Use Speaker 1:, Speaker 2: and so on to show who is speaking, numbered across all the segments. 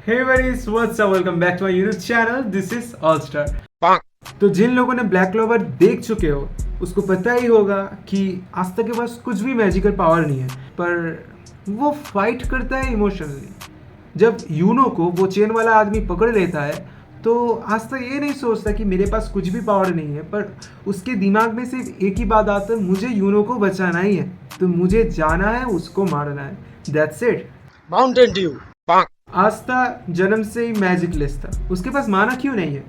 Speaker 1: Hey buddies, what's up? Welcome back to my YouTube channel. This is All Star. तो जिन लोगों ने black clover देख चुके हो उसको पता ही होगा कि आस्था के पास कुछ भी मैजिकल पावर नहीं है, पर वो फाइट करता है इमोशनली। जब यूनो को वो चेन वाला आदमी पकड़ लेता है तो आस्था ये नहीं सोचता कि मेरे पास कुछ भी पावर नहीं है, पर उसके दिमाग में सिर्फ एक ही बात आता है, मुझे यूनो को बचाना ही है, तो मुझे जाना है, उसको मारना है। That's it.
Speaker 2: Mountain Dew.
Speaker 1: Asta जन्म से ही मैजिकलेस था, उसके पास माना क्यों नहीं है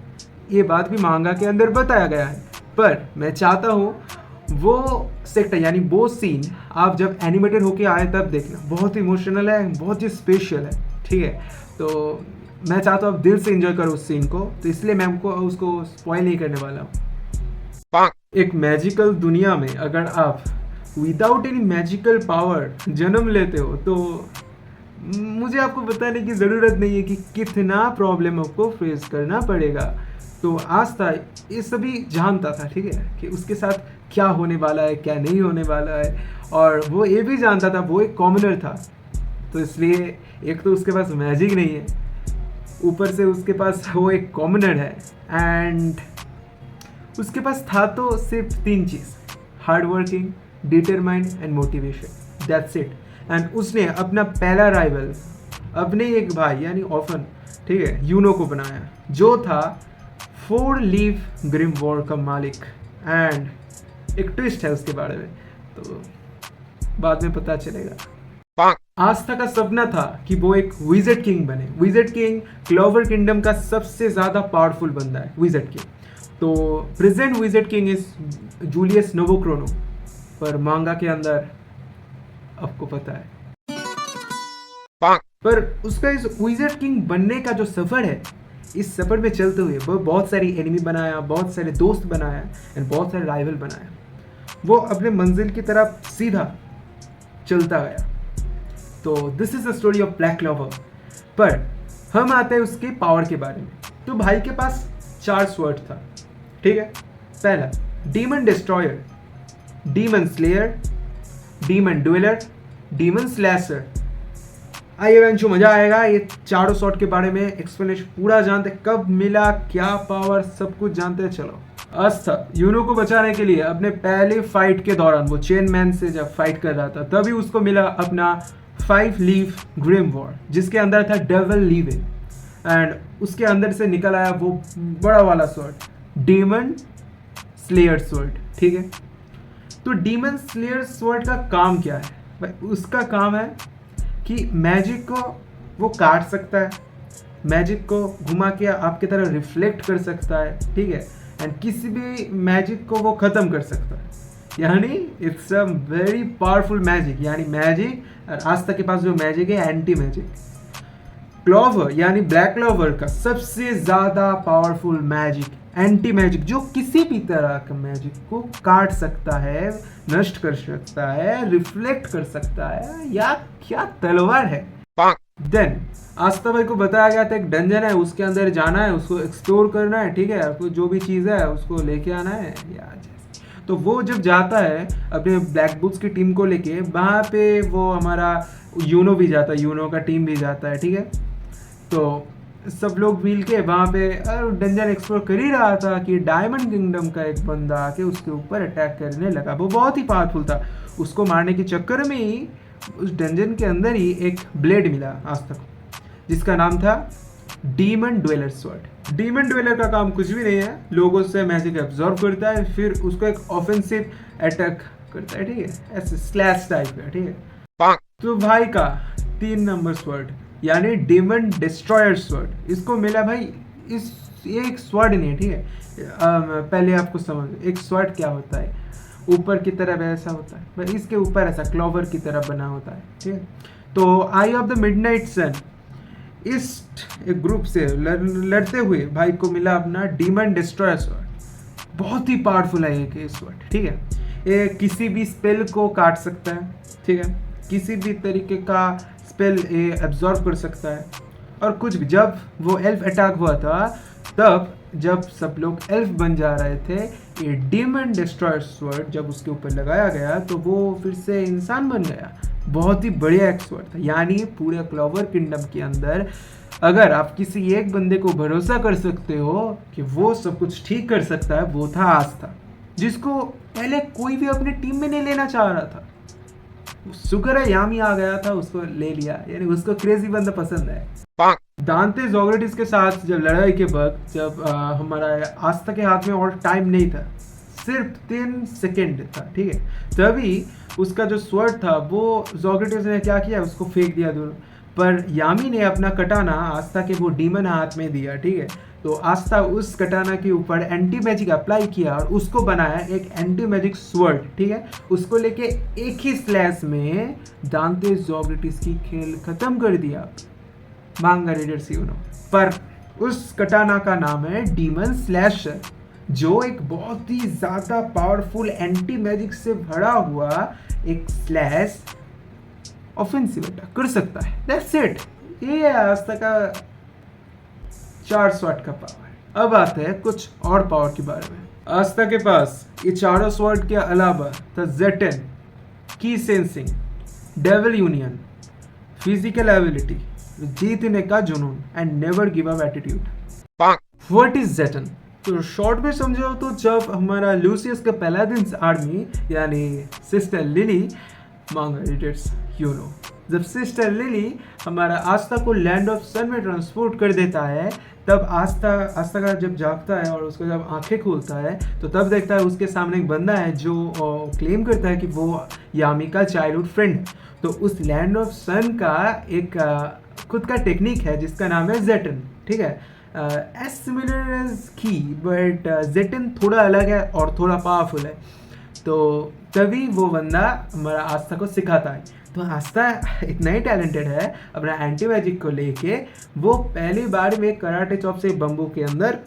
Speaker 1: ये बात भी मांगा के अंदर बताया गया है। पर मैं चाहता हूँ वो सेक्टर यानी वो सीन आप जब एनिमेटेड होके आए तब देखना, बहुत इमोशनल है, बहुत ही स्पेशल है। ठीक है, तो मैं चाहता हूँ आप दिल से एंजॉय करो उस सीन को, तो इसलिए मैं आपको उसको स्पॉइल नहीं करने वाला हूँ। एक मैजिकल दुनिया में अगर आप विदाउट एनी मैजिकल पावर जन्म लेते हो तो मुझे आपको बताने की ज़रूरत नहीं है कि कितना प्रॉब्लम आपको फेस करना पड़ेगा। तो आस्था ये सभी जानता था, ठीक है, कि उसके साथ क्या होने वाला है, क्या नहीं होने वाला है, और वो ये भी जानता था वो एक कॉमनर था, तो इसलिए एक तो उसके पास मैजिक नहीं है, ऊपर से उसके पास वो एक कॉमनर है, एंड उसके पास था तो सिर्फ 3 चीज़: hard working, determined and motivation. That's it. And उसने अपना पहला राइवल अपने एक भाई यानी ऑफन, ठीक है, यूनो को बनाया, जो था 4 लीव ग्रिम वॉर का मालिक। एंड एक ट्विस्ट है उसके बारे में, तो बाद में पता चलेगा। आस्था का सपना था कि वो एक विज़र्ड किंग बने। विज़र्ड किंग क्लोवर किंगडम का सबसे ज़्यादा पावरफुल बंदा है विज़र्ड किंग। तो present wizard king is Julius Novochrono, पर मांगा के अंदर आपको पता है। पर उसका इस विज़र्ड किंग बनने का जो सफ़र है, इस सफ़र में चलते हुए वो बहुत सारी एनिमी बनाया, बहुत सारे दोस्त बनाया एंड बहुत सारे राइवल बनाया। वो अपने मंजिल की तरफ सीधा चलता गया। तो this is the story of black clover. पर हम आते हैं उसके पावर के बारे में। तो भाई के पास 4 स्वॉर्ड था, ठीक है। पहला demon destroyer, demon slayer, demon dweller, demon slasher. आइए बेंचो, मजा आएगा ये चारों शॉट के बारे में एक्सप्लेनेशन पूरा जानते, कब मिला, क्या पावर, सब कुछ जानते हैं। चलो। आस्था यूनो को बचाने के लिए अपने पहले फाइट के दौरान वो चेन मैन से जब फाइट कर रहा था तभी उसको मिला अपना 5 लीव ग्रिम वॉर, जिसके अंदर था डेविल लीविंग, एंड उसके अंदर से निकल आया वो बड़ा वाला स्वॉर्ड, डीमन स्लेयर स्वॉर्ड। ठीक है, तो डीमन स्लेयर स्वॉर्ड का काम क्या है भाई? उसका काम है कि मैजिक को वो काट सकता है, मैजिक को घुमा के आपकी तरह रिफ्लेक्ट कर सकता है, ठीक है, एंड किसी भी मैजिक को वो ख़त्म कर सकता है। यानी it's a very powerful magic, यानी मैजिक। और आस्था के पास जो मैजिक है एंटी मैजिक। क्लोवर यानी ब्लैक क्लोवर का सबसे ज़्यादा पावरफुल मैजिक एंटी मैजिक, जो किसी भी तरह का मैजिक को काट सकता है, नष्ट कर सकता है, रिफ्लेक्ट कर सकता है, या क्या तलवार है। देन आस्था भाई को बताया गया था एक डंजन है, उसके अंदर जाना है, उसको एक्सप्लोर करना है, ठीक है, आपको जो भी चीज़ है उसको लेके आना है या जैसे। तो वो जब जाता है अपने ब्लैक बुक्स की टीम को लेके, वहाँ पे वो हमारा यूनो भी जाता है, यूनो का टीम भी जाता है, ठीक है। तो सब लोग मिल के वहाँ पे डंजन एक्सप्लोर कर ही रहा था कि डायमंड किंगडम का एक बंदा आके उसके ऊपर अटैक करने लगा। वो बहुत ही पावरफुल था, उसको मारने के चक्कर में ही उस डंजन के अंदर ही एक ब्लेड मिला आस्था को, जिसका नाम था demon dweller sword. Demon dweller का काम कुछ भी नहीं है, लोगों से मैजिक एब्जॉर्ब करता है, फिर उसको एक ऑफेंसिव अटैक करता है, ठीक है, ऐसे स्लैश टाइप का, ठीक है। तो भाई का 3 नंबर स्वॉर्ड यानी डीमन डिस्ट्रॉयर स्वॉर्ड इसको मिला भाई। ये एक स्वॉर्ड नहीं है, ठीक है। पहले आपको समझ, एक स्वॉर्ड क्या होता है, ऊपर की तरफ ऐसा होता है, पर इसके ऊपर ऐसा क्लोवर की तरह बना होता है, ठीक है। तो आई ऑफ द मिडनाइट सन इस एक ग्रुप से लड़ते हुए भाई को मिला अपना डीमन डिस्ट्रॉयर स्वॉर्ड। बहुत ही पावरफुल है ये स्वॉर्ड, ठीक है। ये किसी भी स्पेल को काट सकता है, ठीक है, किसी भी तरीके का स्पेल एब्जॉर्ब कर सकता है, और कुछ भी। जब वो एल्फ अटैक हुआ था तब जब सब लोग एल्फ बन जा रहे थे, ये डीमन डिस्ट्रॉयर स्वॉर्ड जब उसके ऊपर लगाया गया तो वो फिर से इंसान बन गया। बहुत ही बढ़िया एक स्वॉर्ड था, यानी पूरे क्लोवर किंगडम के अंदर अगर आप किसी एक बंदे को भरोसा कर सकते हो कि वो सब कुछ ठीक कर सकता है, वो था आस्था, जिसको पहले कोई भी अपनी टीम में नहीं लेना चाह रहा था। शुक्र है यामी आ गया था, उसको ले लिया, यानी उसको क्रेजी बंदा पसंद है। दांते जोग्रेटिस के साथ जब लड़ाई के वक्त जब हमारा आस्था के हाथ में और टाइम नहीं था, सिर्फ 3 सेकेंड था, ठीक है, तभी उसका जो स्वर्ड था वो जोग्रेटिस ने क्या किया, उसको फेंक दिया दूर। पर यामी ने अपना कटाना आस्था के वो डीमन हाथ में दिया, ठीक है, तो आस्था उस कटाना के ऊपर एंटी मैजिक अप्लाई किया और उसको बनाया एक एंटी मैजिक स्वर्ड, ठीक है, उसको लेके एक ही स्लैश में दांते जोग्रेटिस की खेल खत्म कर दिया मांगा रीडर्स यूनो। पर उस कटाना का नाम है डीमन स्लैशर, जो एक बहुत ही ज़्यादा पावरफुल एंटी मैजिक से भरा हुआ एक स्लैश ऑफेंसिव अटैक कर सकता है। दैट्स इट, ये है आस्था का 4 स्वॉर्ड का पावर। अब आते हैं कुछ और पावर के बारे में। आस्था के पास ये चारों स्वॉर्ड के अलावा था Zetten, ki sensing, devil union, physical ability, जीतने का जुनून and never give up attitude. What is Zetten? तो शॉर्ट में समझो तो जब हमारा लूसियस का पैलाडिन्स आर्मी यानी sister Lily manga readers you know, जब सिस्टर लिली हमारा आस्था को लैंड ऑफ सन में ट्रांसपोर्ट कर देता है, तब आस्था का जब जागता है और उसको जब आंखें खोलता है तो तब देखता है उसके सामने एक बंदा है जो क्लेम करता है कि वो यामी का चाइल्डहुड फ्रेंड है। तो उस लैंड ऑफ सन का एक खुद का टेक्निक है जिसका नाम है जेटन, ठीक है, एज सिमिलर एज की, बट जेटन थोड़ा अलग है और थोड़ा पावरफुल है। तो तभी वो बंदा हमारा आस्था को सिखाता है। तो आस्था इतना ही टैलेंटेड है अपना एंटी मैजिक को लेके, वो पहली बार में कराटे चॉप से बम्बू के अंदर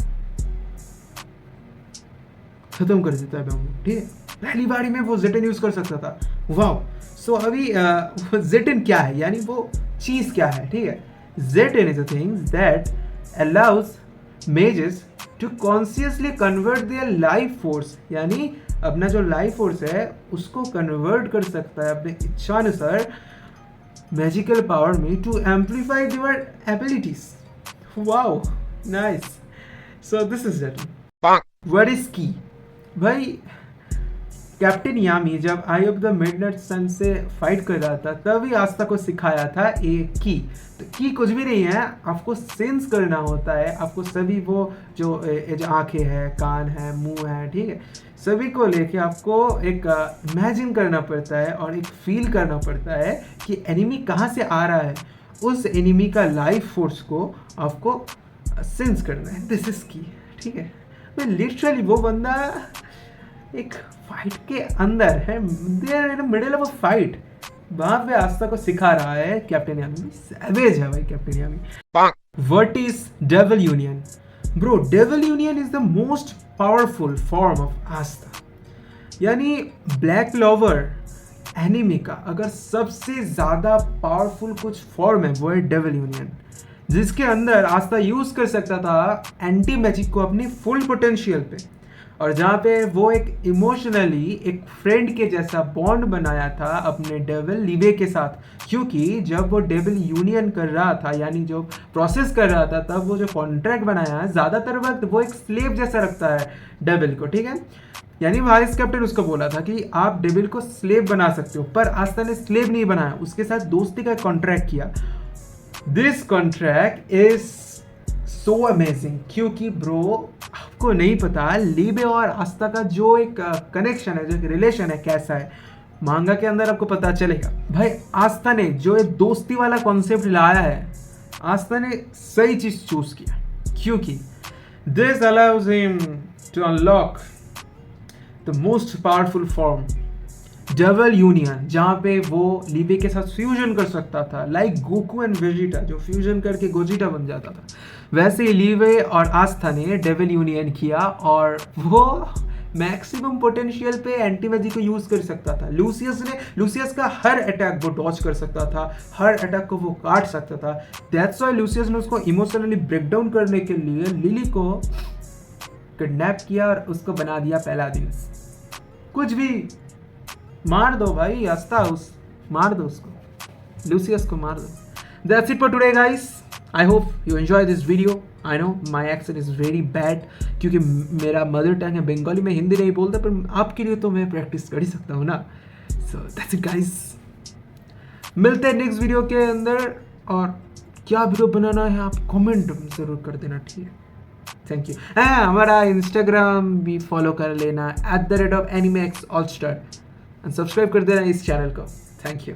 Speaker 1: खत्म कर देता है बम्बू, ठीक है, पहली बारी में वो जेटन यूज कर सकता था। वाह, सो अभी जेटन क्या है, यानी वो चीज क्या है, ठीक है, Zetten is a thing that allows mages to consciously convert their life force, यानी अपना जो लाइफ फोर्स है उसको कन्वर्ट कर सकता है अपने इच्छानुसार मैजिकल पावर में to amplify their abilities. Wow, nice. So this is that. What is key? भाई कैप्टन यामी जब eye of the midnight sun से फाइट कर रहा था तभी आस्था को सिखाया था एक की। तो की कुछ भी नहीं है, आपको सेंस करना होता है, आपको सभी वो जो आंखें हैं, कान है, मुंह है, ठीक है, सभी को लेके आपको एक इमेजिन करना पड़ता है और एक फील करना पड़ता है कि एनिमी कहाँ से आ रहा है, उस एनिमी का लाइफ फोर्स को आपको सेंस करना है। दिस इज की, ठीक है। मैं लिटरली वो बंदा एक फाइट के अंदर है, there in the middle of a fight, वहां पे आस्था को सिखा रहा है कैप्टन यामी। सैवेज है भाई captain Yami. What is devil union? Bro, devil union is the most powerful form of Asta, यानी ब्लैक लॉवर एनिमी का अगर सबसे ज्यादा पावरफुल कुछ फॉर्म है वो है डेविल यूनियन, जिसके अंदर आस्था यूज कर सकता था एंटी मैजिक को अपनी फुल पोटेंशियल पे, और जहाँ पे वो एक इमोशनली एक फ्रेंड के जैसा बॉन्ड बनाया था अपने डेविल लिवे के साथ, क्योंकि जब वो डेविल यूनियन कर रहा था यानी जो प्रोसेस कर रहा था, तब वो जो कॉन्ट्रैक्ट बनाया है ज़्यादातर वक्त वो एक स्लेव जैसा रखता है डेविल को, ठीक है, यानी वाइस कैप्टन उसको बोला था कि आप डेविल को स्लेव बना सकते हो, पर आस्था ने स्लेव नहीं बनाया, उसके साथ दोस्ती का कॉन्ट्रैक्ट किया। This contract is so amazing, क्योंकि ब्रो आपको नहीं पता लीबे और आस्था का जो एक कनेक्शन है, जो एक रिलेशन है, कैसा है, मांगा के अंदर आपको पता चलेगा। भाई आस्था ने जो एक दोस्ती वाला कॉन्सेप्ट लाया है, आस्था ने सही चीज चूज किया, क्योंकि this allows him to unlock the most powerful form devil union, जहाँ पे वो लीबे के साथ फ्यूजन कर सकता था, लाइक गोकू एंड वेजिटा जो फ्यूजन करके गोजिटा बन जाता था, वैसे ही लीबे और आस्था ने डेविल यूनियन किया और वो मैक्सिमम पोटेंशियल पे एंटी मैजिक को यूज कर सकता था। लूसियस का हर अटैक वो डॉच कर सकता था, हर अटैक को वो काट सकता था। दैट्स व्हाई लूसियस ने उसको इमोशनली ब्रेक डाउन करने के लिए लिली को किडनैप किया और उसको बना दिया पैलाडिन। कुछ भी मार दो भाई, आस्था मार दो उसको, लूसियस को मार दो। That's it for today guys. I hope you enjoy this video. I know my accent is very bad क्योंकि मेरा मदर टंग है बंगाली, में हिंदी नहीं बोलता, पर आपके लिए तो मैं प्रैक्टिस कर ही सकता हूँ ना. सो दैट्स इट गाइस, मिलते हैं नेक्स्ट वीडियो के अंदर. और क्या वीडियो बनाना है आप कमेंट ज़रूर कर देना, ठीक है. Thank you. हमारा इंस्टाग्राम भी फॉलो कर लेना @animexallstar, एंड सब्सक्राइब कर देना इस चैनल को. Thank you.